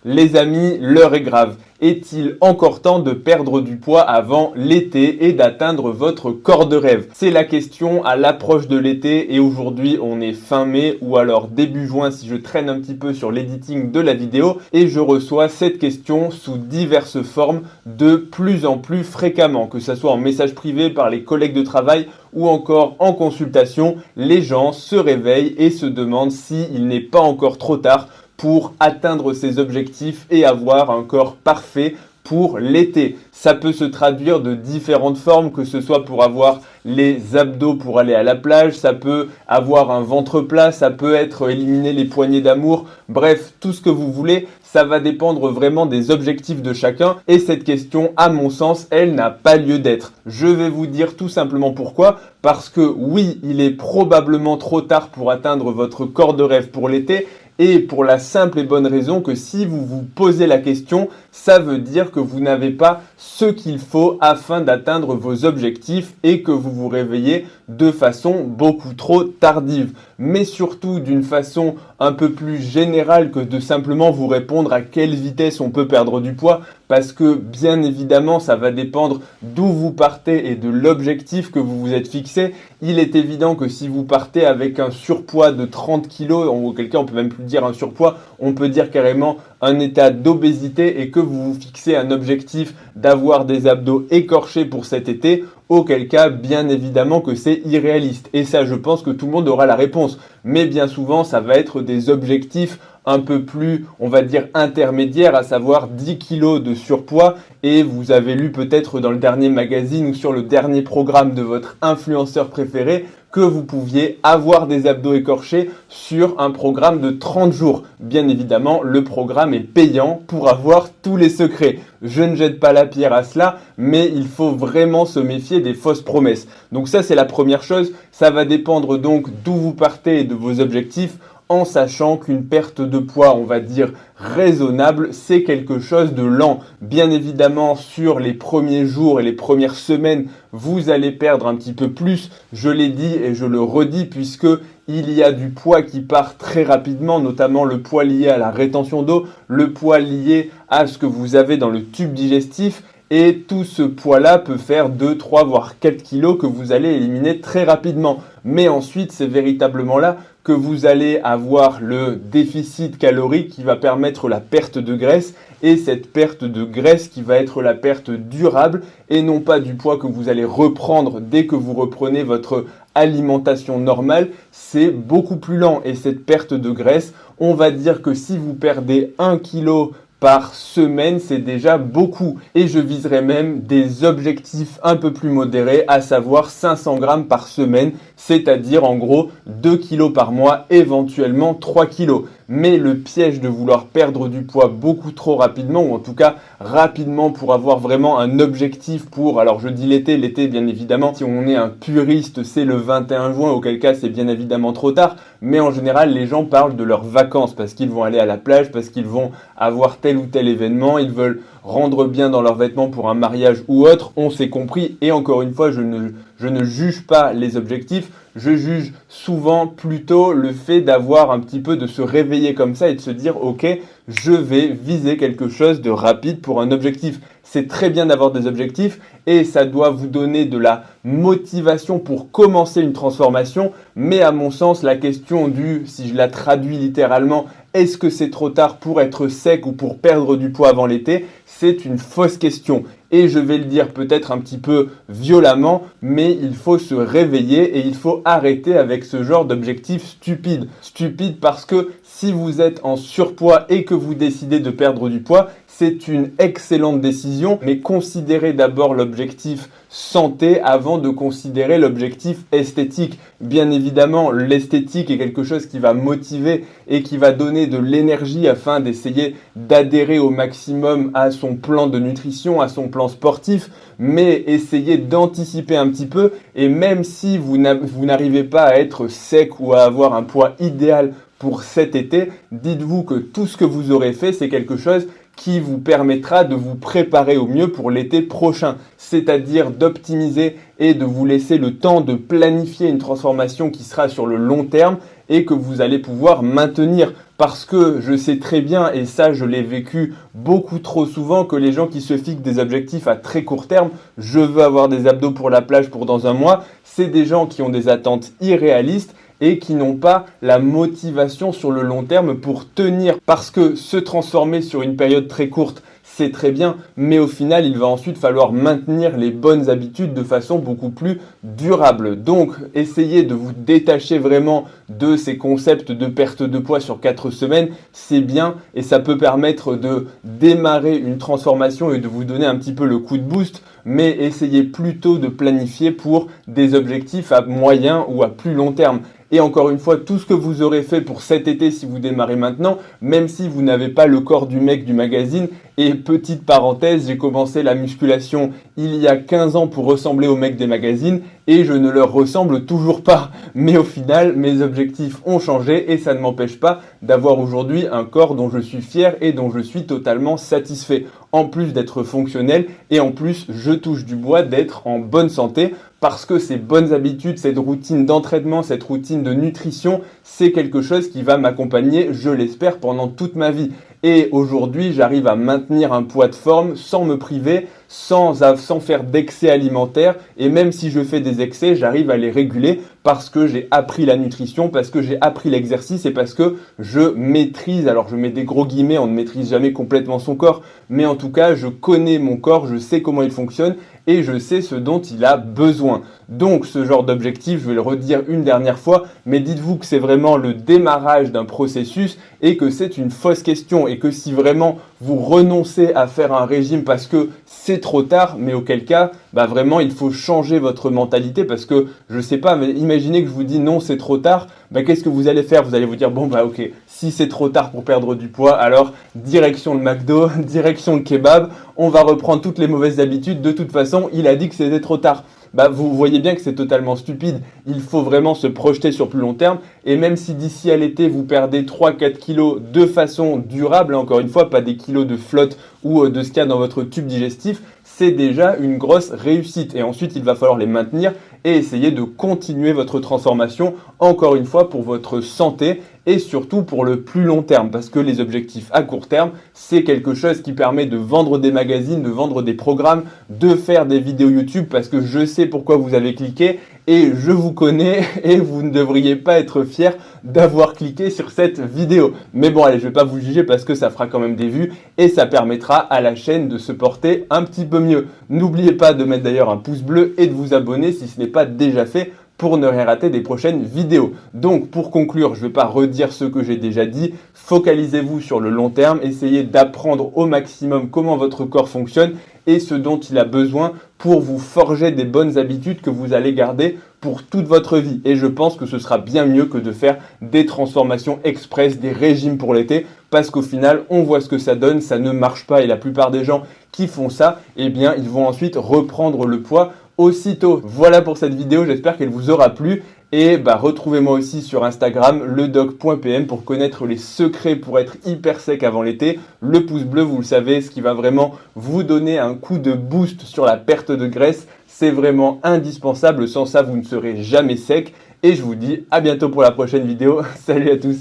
Les amis, l'heure est grave. Est-il encore temps de perdre du poids avant l'été et d'atteindre votre corps de rêve? C'est la question à l'approche de l'été et aujourd'hui on est fin mai ou alors début juin si je traîne un petit peu sur l'editing de la vidéo et je reçois cette question sous diverses formes de plus en plus fréquemment, que ce soit en message privé par les collègues de travail ou encore en consultation. Les gens se réveillent et se demandent s'il n'est pas encore trop tard pour atteindre ses objectifs et avoir un corps parfait pour l'été. Ça peut se traduire de différentes formes, que ce soit pour avoir les abdos pour aller à la plage, ça peut avoir un ventre plat, ça peut être éliminer les poignées d'amour, bref, tout ce que vous voulez, ça va dépendre vraiment des objectifs de chacun et cette question, à mon sens, elle n'a pas lieu d'être. Je vais vous dire tout simplement pourquoi, parce que oui, il est probablement trop tard pour atteindre votre corps de rêve pour l'été, et pour la simple et bonne raison que si vous vous posez la question, ça veut dire que vous n'avez pas ce qu'il faut afin d'atteindre vos objectifs et que vous vous réveillez de façon beaucoup trop tardive. Mais surtout d'une façon un peu plus générale que de simplement vous répondre à quelle vitesse on peut perdre du poids, parce que bien évidemment ça va dépendre d'où vous partez et de l'objectif que vous vous êtes fixé. Il est évident que si vous partez avec un surpoids de 30 kg, ou quelqu'un on peut même plus dire un surpoids, on peut dire carrément un état d'obésité et que vous vous fixez un objectif d'avoir des abdos écorchés pour cet été, auquel cas bien évidemment que c'est irréaliste. Et ça je pense que tout le monde aura la réponse. Mais bien souvent ça va être des objectifs un peu plus, on va dire, intermédiaires, à savoir 10 kilos de surpoids. Et vous avez lu peut-être dans le dernier magazine ou sur le dernier programme de votre influenceur préféré que vous pouviez avoir des abdos écorchés sur un programme de 30 jours. Bien évidemment, le programme est payant pour avoir tous les secrets. Je ne jette pas la pierre à cela, mais il faut vraiment se méfier des fausses promesses. Donc ça, c'est la première chose. Ça va dépendre donc d'où vous partez et de vos objectifs, en sachant qu'une perte de poids, on va dire raisonnable, c'est quelque chose de lent. Bien évidemment, sur les premiers jours et les premières semaines, vous allez perdre un petit peu plus. Je l'ai dit et je le redis, puisque il y a du poids qui part très rapidement, notamment le poids lié à la rétention d'eau, le poids lié à ce que vous avez dans le tube digestif. Et tout ce poids-là peut faire 2, 3, voire 4 kilos que vous allez éliminer très rapidement. Mais ensuite, c'est véritablement là que vous allez avoir le déficit calorique qui va permettre la perte de graisse. Et cette perte de graisse qui va être la perte durable et non pas du poids que vous allez reprendre dès que vous reprenez votre alimentation normale, c'est beaucoup plus lent. Et cette perte de graisse, on va dire que si vous perdez 1 kg par semaine, c'est déjà beaucoup. Et je viserai même des objectifs un peu plus modérés, à savoir 500 grammes par semaine, c'est-à-dire en gros 2 kilos par mois, éventuellement 3 kilos. Mais le piège de vouloir perdre du poids beaucoup trop rapidement, ou en tout cas rapidement pour avoir vraiment un objectif pour, alors je dis l'été bien évidemment, si on est un puriste c'est le 21 juin, auquel cas c'est bien évidemment trop tard, mais en général les gens parlent de leurs vacances parce qu'ils vont aller à la plage, parce qu'ils vont avoir tel ou tel événement, ils veulent rendre bien dans leurs vêtements pour un mariage ou autre, on s'est compris. Et encore une fois, je ne juge pas les objectifs, je juge souvent plutôt le fait d'avoir un petit peu de se réveiller comme ça et de se dire ok, je vais viser quelque chose de rapide pour un objectif. C'est très bien d'avoir des objectifs et ça doit vous donner de la motivation pour commencer une transformation, mais à mon sens, la question du, si je la traduis littéralement, est-ce que c'est trop tard pour être sec ou pour perdre du poids avant l'été? C'est une fausse question. Et je vais le dire peut-être un petit peu violemment, mais il faut se réveiller et il faut arrêter avec ce genre d'objectif stupide. Stupide parce que si vous êtes en surpoids et que vous décidez de perdre du poids, c'est une excellente décision, mais considérez d'abord l'objectif santé avant de considérer l'objectif esthétique. Bien évidemment, l'esthétique est quelque chose qui va motiver et qui va donner de l'énergie afin d'essayer d'adhérer au maximum à son plan de nutrition, à son plan sportif, mais essayez d'anticiper un petit peu et même si vous n'arrivez pas à être sec ou à avoir un poids idéal pour cet été, dites-vous que tout ce que vous aurez fait, c'est quelque chose qui vous permettra de vous préparer au mieux pour l'été prochain, c'est-à-dire d'optimiser et de vous laisser le temps de planifier une transformation qui sera sur le long terme et que vous allez pouvoir maintenir. Parce que je sais très bien, et ça je l'ai vécu beaucoup trop souvent, que les gens qui se fixent des objectifs à très court terme, je veux avoir des abdos pour la plage pour dans un mois, c'est des gens qui ont des attentes irréalistes et qui n'ont pas la motivation sur le long terme pour tenir. Parce que se transformer sur une période très courte, c'est très bien, mais au final, il va ensuite falloir maintenir les bonnes habitudes de façon beaucoup plus durable. Donc, essayez de vous détacher vraiment de ces concepts de perte de poids sur 4 semaines, c'est bien et ça peut permettre de démarrer une transformation et de vous donner un petit peu le coup de boost, mais essayez plutôt de planifier pour des objectifs à moyen ou à plus long terme. Et encore une fois, tout ce que vous aurez fait pour cet été si vous démarrez maintenant, même si vous n'avez pas le corps du mec du magazine, et petite parenthèse, j'ai commencé la musculation il y a 15 ans pour ressembler au mec des magazines, et je ne leur ressemble toujours pas. Mais au final, mes objectifs ont changé et ça ne m'empêche pas d'avoir aujourd'hui un corps dont je suis fier et dont je suis totalement satisfait. En plus d'être fonctionnel et en plus, je touche du bois d'être en bonne santé parce que ces bonnes habitudes, cette routine d'entraînement, cette routine de nutrition, c'est quelque chose qui va m'accompagner, je l'espère, pendant toute ma vie. Et aujourd'hui, j'arrive à maintenir un poids de forme sans me priver, sans faire d'excès alimentaires. Et même si je fais des excès, j'arrive à les réguler parce que j'ai appris la nutrition, parce que j'ai appris l'exercice et parce que je maîtrise. Alors je mets des gros guillemets, on ne maîtrise jamais complètement son corps. Mais en tout cas, je connais mon corps, je sais comment il fonctionne et je sais ce dont il a besoin. Donc ce genre d'objectif, je vais le redire une dernière fois, mais dites-vous que c'est vraiment le démarrage d'un processus et que c'est une fausse question et que si vraiment vous renoncez à faire un régime parce que c'est trop tard, mais auquel cas, vraiment il faut changer votre mentalité parce que je sais pas, mais imaginez que je vous dis non c'est trop tard, qu'est-ce que vous allez faire? Vous allez vous dire ok, si c'est trop tard pour perdre du poids, alors direction le McDo, direction le kebab, on va reprendre toutes les mauvaises habitudes, de toute façon il a dit que c'était trop tard. Vous voyez bien que c'est totalement stupide. Il faut vraiment se projeter sur plus long terme. Et même si d'ici à l'été, vous perdez 3-4 kilos de façon durable, encore une fois, pas des kilos de flotte ou de ce qu'il y a dans votre tube digestif, c'est déjà une grosse réussite. Et ensuite, il va falloir les maintenir et essayer de continuer votre transformation, encore une fois, pour votre santé et surtout pour le plus long terme. Parce que les objectifs à court terme, c'est quelque chose qui permet de vendre des magazines, de vendre des programmes, de faire des vidéos YouTube parce que je sais pourquoi vous avez cliqué et je vous connais et vous ne devriez pas être fier d'avoir cliqué sur cette vidéo. Mais bon, allez, je vais pas vous juger parce que ça fera quand même des vues et ça permettra à la chaîne de se porter un petit peu mieux. N'oubliez pas de mettre d'ailleurs un pouce bleu et de vous abonner si ce n'est pas déjà fait pour ne rien rater des prochaines vidéos. Donc pour conclure, je ne vais pas redire ce que j'ai déjà dit, focalisez-vous sur le long terme, essayez d'apprendre au maximum comment votre corps fonctionne et ce dont il a besoin pour vous forger des bonnes habitudes que vous allez garder pour toute votre vie. Et je pense que ce sera bien mieux que de faire des transformations express, des régimes pour l'été, parce qu'au final, on voit ce que ça donne, ça ne marche pas et la plupart des gens qui font ça, ils vont ensuite reprendre le poids aussitôt. Voilà pour cette vidéo, j'espère qu'elle vous aura plu. Et retrouvez-moi aussi sur Instagram, ledoc.pm pour connaître les secrets pour être hyper sec avant l'été. Le pouce bleu, vous le savez, ce qui va vraiment vous donner un coup de boost sur la perte de graisse. C'est vraiment indispensable, sans ça vous ne serez jamais sec. Et je vous dis à bientôt pour la prochaine vidéo. Salut à tous.